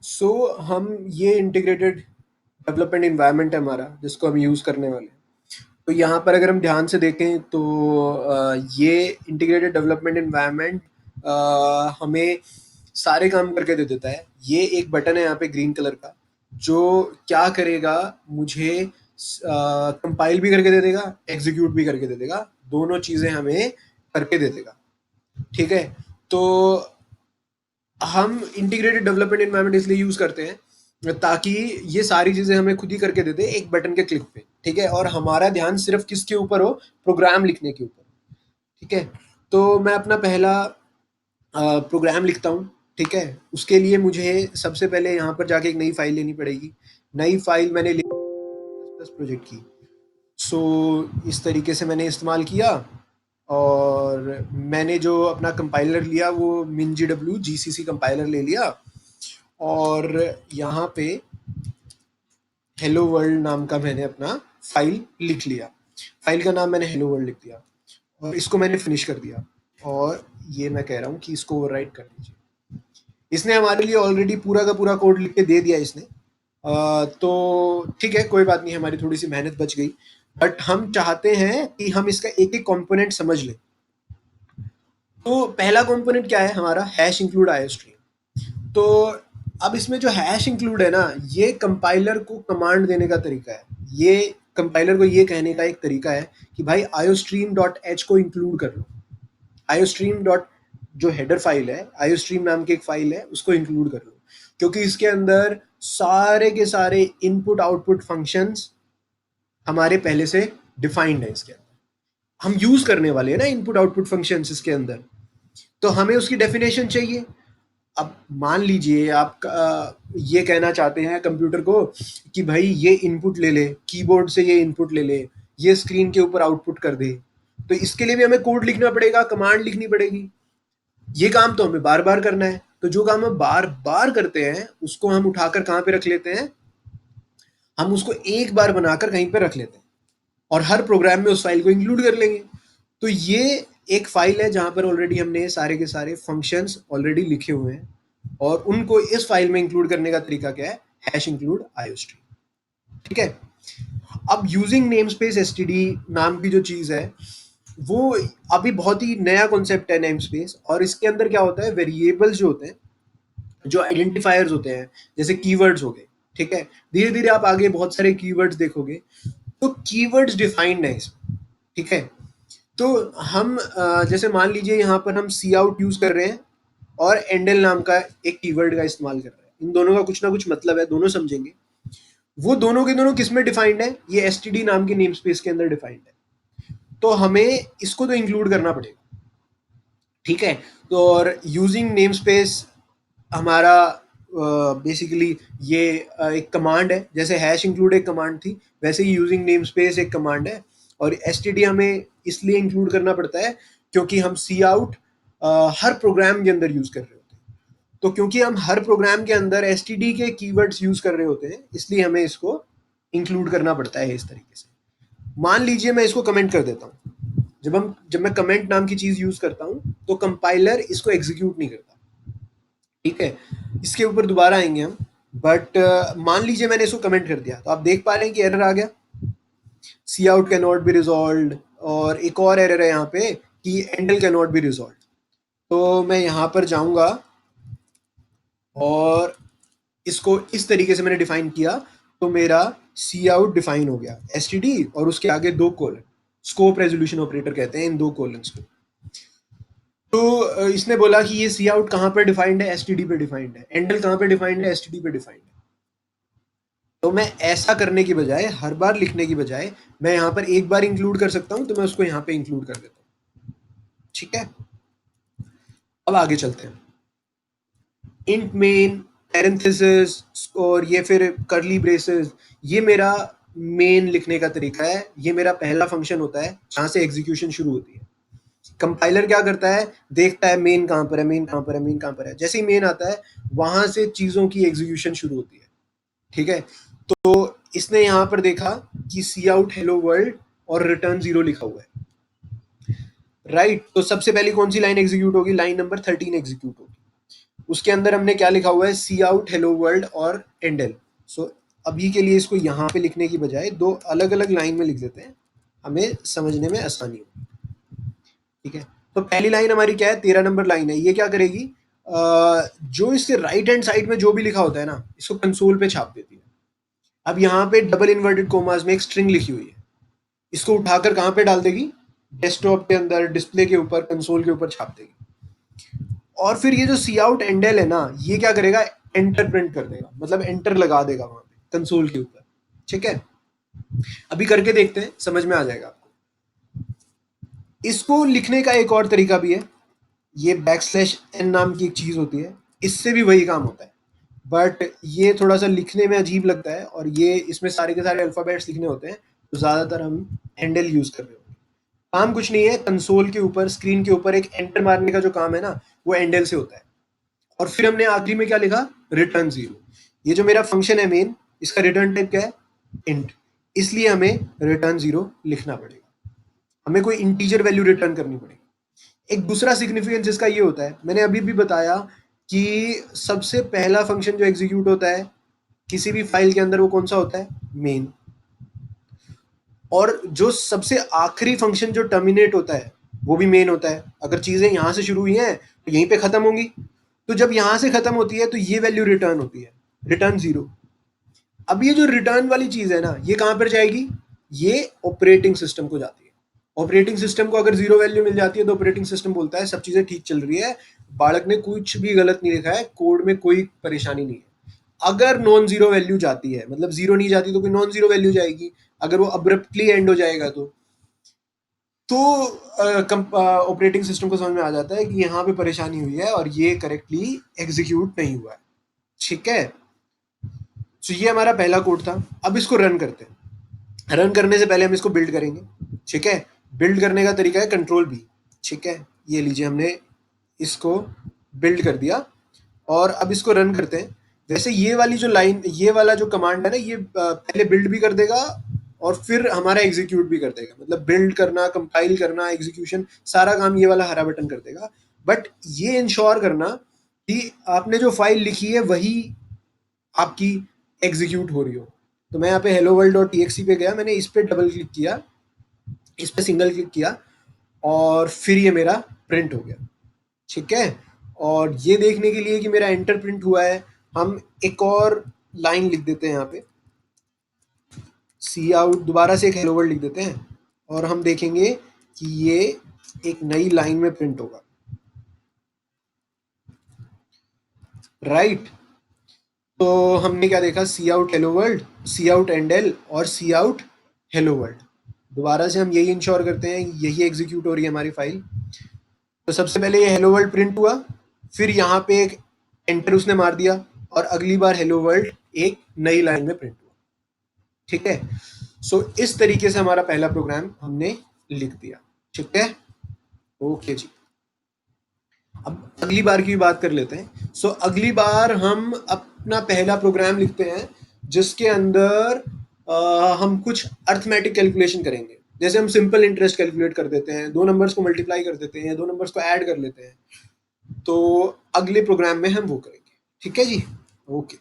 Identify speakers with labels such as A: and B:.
A: सो हम ये integrated development environment है हमारा जिसको हम यूज़ करने वाले हैं। तो यहाँ पर अगर हम ध्यान से देखें तो ये इंटीग्रेटेड डेवलपमेंट इन्वायरमेंट हमें सारे काम करके दे देता है। ये एक बटन है यहाँ पे ग्रीन कलर का जो क्या करेगा, मुझे कंपाइल भी करके दे देगा, एग्जीक्यूट भी करके दे देगा, दोनों चीज़ें हमें करके दे देगा। ठीक है, तो हम इंटीग्रेटेड डेवलपमेंट एनवायरनमेंट इसलिए यूज करते हैं ताकि ये सारी चीजें हमें खुद ही करके दे दे एक बटन के क्लिक पे। ठीक है, और हमारा ध्यान सिर्फ किसके ऊपर हो, प्रोग्राम लिखने के ऊपर। ठीक है, तो मैं अपना पहला प्रोग्राम लिखता हूँ। ठीक है, उसके लिए मुझे सबसे पहले यहाँ पर जाके एक नई फाइल लेनी पड़ेगी। नई फाइल मैंने ली प्रोजेक्ट की। सो इस तरीके से मैंने इस्तेमाल किया और मैंने जो अपना कंपाइलर लिया वो MinGW GCC कंपाइलर ले लिया और यहाँ पे हेलो वर्ल्ड नाम का मैंने अपना फाइल लिख लिया। फाइल का नाम मैंने हेलो वर्ल्ड लिख दिया और इसको मैंने फिनिश कर दिया। और ये मैं कह रहा हूँ कि इसको ओवरराइट कर दीजिए। इसने हमारे लिए ऑलरेडी पूरा का पूरा कोड लिख के दे दिया इसने। तो ठीक है, कोई बात नहीं, हमारी थोड़ी सी मेहनत बच गई। बट हम चाहते हैं कि हम इसका एक एक कंपोनेंट समझ लें। तो पहला कंपोनेंट क्या है हमारा, हैश इंक्लूड आईओस्ट्रीम। तो अब इसमें जो हैश इंक्लूड है ना, ये कंपाइलर को कमांड देने का तरीका है। ये कंपाइलर को ये कहने का एक तरीका है कि भाई आईओस्ट्रीम डॉट एच को इंक्लूड कर लो। आईओस्ट्रीम डॉट जो हेडर फाइल है, आईओस्ट्रीम नाम की एक फाइल है, उसको इंक्लूड कर लो, क्योंकि इसके अंदर सारे के सारे इनपुट आउटपुट फंक्शंस हमारे पहले से डिफाइंड है। इसके अंदर हम यूज करने वाले हैं ना इनपुट आउटपुट फंक्शंस इसके अंदर, तो हमें उसकी डेफिनेशन चाहिए। अब मान लीजिए आप ये कहना चाहते हैं कंप्यूटर को कि भाई ये इनपुट ले ले, कीबोर्ड से ये इनपुट ले ले, ये स्क्रीन के ऊपर आउटपुट कर दे। तो इसके लिए भी हमें कोड लिखना पड़ेगा, कमांड लिखनी पड़ेगी। ये काम तो हमें बार बार करना है, तो जो काम हम बार बार करते हैं उसको हम उठाकर कहाँ पे रख लेते हैं, हम उसको एक बार बनाकर कहीं पे रख लेते हैं और हर प्रोग्राम में उस फाइल को इंक्लूड कर लेंगे। तो ये एक फाइल है जहां पर ऑलरेडी हमने सारे के सारे फंक्शंस ऑलरेडी लिखे हुए हैं और उनको इस फाइल में इंक्लूड करने का तरीका क्या है, हैश इंक्लूड आईओस्ट्रीम। ठीक है, अब यूजिंग नेम स्पेस एसटीडी नाम की जो चीज है वो अभी बहुत ही नया कॉन्सेप्ट है नेम स्पेस। और इसके अंदर क्या होता है, वेरिएबल्स जो होते हैं, जो आइडेंटिफायर्स होते हैं, जैसे कीवर्ड्स हो गए। ठीक है, धीरे धीरे आप आगे बहुत सारे कीवर्ड्स देखोगे, तो कीवर्ड्स डिफाइंड है इसमें। ठीक है, तो हम जैसे मान लीजिए यहाँ पर हम सी आउट यूज कर रहे हैं और एंडल नाम का एक कीवर्ड का इस्तेमाल कर रहे हैं। इन दोनों का कुछ ना कुछ मतलब है, दोनों समझेंगे। वो दोनों के दोनों किस में डिफाइंड है, ये एसटीडी नाम के नेम स्पेस के अंदर डिफाइंड है। तो हमें इसको तो इंक्लूड करना पड़ेगा। ठीक है, तो और यूजिंग नेम स्पेस हमारा बेसिकली ये एक कमांड है। जैसे हैश इंक्लूड एक कमांड थी, वैसे ही यूजिंग नेम स्पेस एक कमांड है। और एसटीडी हमें इसलिए इंक्लूड करना पड़ता है क्योंकि हम सी आउट हर प्रोग्राम के अंदर यूज कर रहे होते हैं। तो क्योंकि हम हर प्रोग्राम के अंदर एसटीडी के कीवर्ड्स यूज कर रहे होते हैं, इसलिए हमें इसको इंक्लूड करना पड़ता है इस तरीके से। मान लीजिए मैं इसको कमेंट कर देता हूँ। जब मैं कमेंट नाम की चीज यूज करता हूँ तो कंपाइलर इसको एग्जीक्यूट नहीं करता। ठीक है, इसके ऊपर दोबारा आएंगे हम। बट मान लीजिए मैंने इसको कमेंट कर दिया, तो आप देख पा रहे हैं कि एरर आ गया, cout can not be resolve. और एक और एरर है यहाँ पे कि endl can not be resolve. तो मैं यहाँ पर जाऊंगा और इसको इस तरीके से मैंने डिफाइन किया, तो मेरा सी आउट डिफाइन हो गया एसटीडी और उसके आगे दो कोलन, स्कोप रेजोल्यूशन ऑपरेटर कहते हैं इन दो कोलन्स को। तो इसने बोला कि ये सी आउट कहाँ पर डिफाइंड है, एसटीडी पे डिफाइंड है, एंडल कहाँ पे डिफाइंड है, एसटीडी पे डिफाइंड है। तो मैं ऐसा करने की बजाय, हर बार लिखने की बजाय, मैं यहाँ पर एक बार इंक्लूड कर सकता हूँ, तो मैं उसको यहाँ पे इंक्लूड कर देता हूँ। ठीक है, अब आगे चलते हैं। इंट मेन, पैरेंथेसिस और ये फिर करली ब्रेसेस, ये मेरा मेन लिखने का तरीका है। ये मेरा पहला फंक्शन होता है जहाँ से एग्जीक्यूशन शुरू होती है। कंपाइलर क्या करता है, देखता है मेन कहाँ पर है, मेन कहाँ पर है, मेन कहाँ पर है। जैसे ही मेन आता है वहां से चीजों की एग्जीक्यूशन शुरू होती है। ठीक है, तो इसने यहाँ पर देखा कि सी आउट हेलो वर्ल्ड और रिटर्न 0 लिखा हुआ है। राइट, तो सबसे पहले कौन सी लाइन एग्जीक्यूट होगी, लाइन नंबर 13 एग्जीक्यूट होगी। उसके अंदर हमने क्या लिखा हुआ है, सी आउट, हेलो वर्ल्ड और एंडल। सो अभी के लिए इसको यहाँ पे लिखने की बजाय दो अलग अलग लाइन में लिख देते हैं, हमें समझने में आसानी हो। ठीक है, तो पहली लाइन हमारी क्या है, 13 नंबर लाइन है। ये क्या करेगी, जो इसके राइट हैंड साइड में जो भी लिखा होता है ना, इसको कंसोल पे छाप देती है। अब यहाँ पे डबल इन्वर्टेड कोमास में एक स्ट्रिंग लिखी हुई है, इसको उठाकर कहाँ पे डाल देगी, डेस्कटॉप के अंदर, डिस्प्ले के ऊपर, कंसोल के ऊपर छाप देगी। और फिर ये जो सी आउट एंडल है ना, ये क्या करेगा, एंटर प्रिंट कर देगा, मतलब एंटर लगा देगा वहां पे कंसोल के ऊपर। ठीक है, अभी करके देखते हैं, समझ में आ जाएगा आपको। इसको लिखने का एक और तरीका भी है, ये बैकस्लैश एन नाम की एक चीज होती है, इससे भी वही काम होता है, बट ये थोड़ा सा लिखने में अजीब लगता है, और ये इसमें सारे के सारे अल्फाबेट्स लिखने होते हैं, तो ज्यादातर हम एंडल यूज कर रहे होंगे। काम कुछ नहीं है, कंसोल के ऊपर, स्क्रीन के ऊपर एक एंटर मारने का जो काम है ना, वो एंडल से होता है। और फिर हमने आखिरी में क्या लिखा, रिटर्न 0। ये जो मेरा फंक्शन है मेन, इसका रिटर्न टाइप क्या है, इंट, इसलिए हमें रिटर्न 0 लिखना पड़ेगा, हमें कोई इंटीजर वैल्यू रिटर्न करनी पड़ेगी। एक दूसरा सिग्निफिकेंस इसका ये होता है, मैंने अभी भी बताया कि सबसे पहला फंक्शन जो एग्जीक्यूट होता है किसी भी फाइल के अंदर, वो कौन सा होता है, मेन। और जो सबसे आखिरी फंक्शन जो टर्मिनेट होता है, वो भी मेन होता है। अगर चीजें यहां से शुरू हुई हैं तो यहीं पे खत्म होंगी, तो जब यहां से खत्म होती है तो ये वैल्यू रिटर्न होती है, रिटर्न 0। अब ये जो रिटर्न वाली चीज है ना, ये कहां पर जाएगी, ये ऑपरेटिंग सिस्टम को जाती है। ऑपरेटिंग सिस्टम को अगर 0 वैल्यू मिल जाती है तो ऑपरेटिंग सिस्टम बोलता है सब चीजें ठीक चल रही है, बालक ने कुछ भी गलत नहीं लिखा है, कोड में कोई परेशानी नहीं है। अगर नॉन जीरो वैल्यू जाती है, मतलब जीरो नहीं जाती तो कोई नॉन जीरो वैल्यू जाएगी, अगर वो अब्रप्टली एंड हो जाएगा तो ऑपरेटिंग सिस्टम को समझ में आ जाता है कि यहाँ पे परेशानी हुई है और ये करेक्टली एग्जीक्यूट नहीं हुआ है। ठीक है, तो ये हमारा पहला कोड था। अब इसको रन करते हैं। रन करने से पहले हम इसको बिल्ड करेंगे। ठीक है, बिल्ड करने का तरीका है कंट्रोल बी। ठीक है, ये लीजिए, हमने इसको बिल्ड कर दिया और अब इसको रन करते हैं। वैसे ये वाली जो लाइन, ये वाला जो कमांड है ना, ये पहले बिल्ड भी कर देगा और फिर हमारा एग्जीक्यूट भी कर देगा, मतलब बिल्ड करना, कंपाइल करना, एग्जीक्यूशन, सारा काम ये वाला हरा बटन कर देगा। बट ये इंश्योर करना कि आपने जो फाइल लिखी है वही आपकी एग्जीक्यूट हो रही हो। तो मैं यहाँ पे hello world डॉट txt पे गया, मैंने इस पे डबल क्लिक किया, इस पे सिंगल क्लिक किया और फिर ये मेरा प्रिंट हो गया। ठीक है, और ये देखने के लिए कि मेरा एंटर प्रिंट हुआ है, हम एक और लाइन लिख देते हैं यहाँ पे, सी आउट, दोबारा से एक हेलो वर्ल्ड लिख देते हैं और हम देखेंगे कि ये एक नई लाइन में प्रिंट होगा। राइट, तो हमने क्या देखा, सी आउट हेलो वर्ल्ड, सी आउट एंडल और सी आउट हेलो वर्ल्ड। दोबारा से हम यही इंश्योर करते हैं, यही एग्जीक्यूट हो रही है हमारी फाइल। तो सबसे पहले ये हेलो वर्ल्ड प्रिंट हुआ, फिर यहाँ पे एक एंटर उसने मार दिया और अगली बार हेलो वर्ल्ड एक नई लाइन में प्रिंट हुआ। ठीक है, सो इस तरीके से हमारा पहला प्रोग्राम हमने लिख दिया। ठीक है, ओके जी। अब अगली बार की भी बात कर लेते हैं। सो अगली बार हम अपना पहला प्रोग्राम लिखते हैं जिसके अंदर हम कुछ अर्थमेटिक कैलकुलेशन करेंगे। जैसे हम सिंपल इंटरेस्ट कैलकुलेट कर देते हैं, दो नंबर्स को मल्टीप्लाई कर देते हैं, दो नंबर्स को ऐड कर लेते हैं। तो अगले प्रोग्राम में हम वो करेंगे। ठीक है जी, ओके।